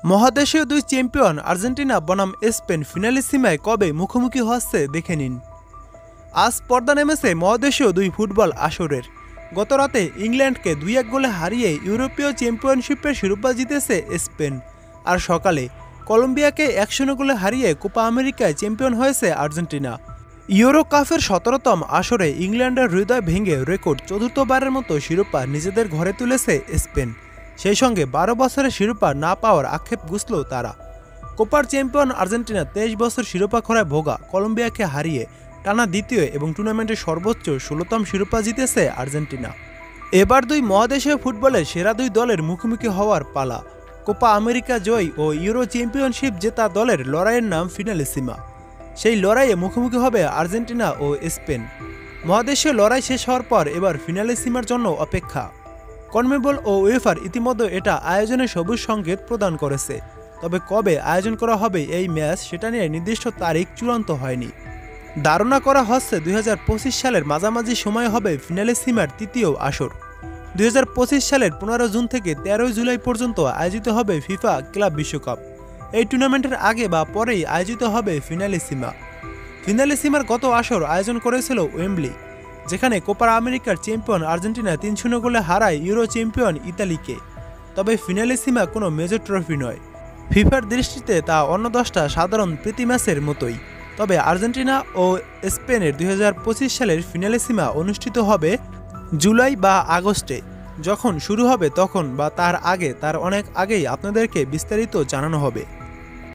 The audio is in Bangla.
মহাদেশীয় দুই চ্যাম্পিয়ন আর্জেন্টিনা বনাম স্পেন ফিনালিসিমায় কবে মুখোমুখি হচ্ছে দেখে নিন। আজ পর্দা নেমেছে মহাদেশীয় দুই ফুটবল আসরের। গতরাতে ইংল্যান্ডকে 2-1 গোলে হারিয়ে ইউরোপীয় চ্যাম্পিয়নশিপের শিরোপা জিতেছে স্পেন, আর সকালে কলম্বিয়াকে 1-0 গোলে হারিয়ে কোপা আমেরিকায় চ্যাম্পিয়ন হয়েছে আর্জেন্টিনা। ইউরো কাপের 17তম আসরে ইংল্যান্ডের হৃদয় ভেঙে রেকর্ড চতুর্থবারের মতো শিরোপা নিজেদের ঘরে তুলেছে স্পেন। সেই সঙ্গে 12 বছরের শিরোপা না পাওয়ার আক্ষেপ গুছল তারা। কোপার চ্যাম্পিয়ন আর্জেন্টিনা 23 বছর শিরোপা খরায় ভোগা কলম্বিয়াকে হারিয়ে টানা দ্বিতীয় এবং টুর্নামেন্টের সর্বোচ্চ 16তম শিরোপা জিতেছে আর্জেন্টিনা। এবার দুই মহাদেশীয় ফুটবলের সেরা দুই দলের মুখোমুখি হওয়ার পালা। কোপা আমেরিকা জয় ও ইউরো চ্যাম্পিয়নশিপ জেতা দলের লড়াইয়ের নাম ফিনালিসিমা। সেই লড়াইয়ে মুখোমুখি হবে আর্জেন্টিনা ও স্পেন। মহাদেশীয় লড়াই শেষ হওয়ার পর এবার ফিনালিসিমার জন্য অপেক্ষা। কনমেবল ও উয়েফার ইতিমধ্যে এটা আয়োজনের সবুজ সংকেত প্রদান করেছে, তবে কবে আয়োজন করা হবে এই ম্যাচ সেটা নিয়ে নির্দিষ্ট তারিখ চূড়ান্ত হয়নি। ধারণা করা হচ্ছে 2025 সালের মাঝামাঝি সময় হবে ফিনালিসিমার তৃতীয় আসর। 2025 সালের 15 জুন থেকে 13 জুলাই পর্যন্ত আয়োজিত হবে ফিফা ক্লাব বিশ্বকাপ। এই টুর্নামেন্টের আগে বা পরেই আয়োজিত হবে ফিনালিসিমা। ফিনালিসিমার গত আসর আয়োজন করেছিল ওয়েম্বলি, যেখানে কোপা আমেরিকার চ্যাম্পিয়ন আর্জেন্টিনা 3-0 গোলে হারায় ইউরো চ্যাম্পিয়ন ইতালিকে। তবে ফিনালিসিমা কোনো মেজর ট্রফি নয়। ফিফার দৃষ্টিতে তা অন্য 10টা সাধারণ প্রীতি ম্যাচের মতোই। তবে আর্জেন্টিনা ও স্পেনের 2025 সালের ফিনালিসিমা অনুষ্ঠিত হবে জুলাই বা আগস্টে। যখন শুরু হবে তখন বা তার আগে, তার অনেক আগেই আপনাদেরকে বিস্তারিত জানানো হবে।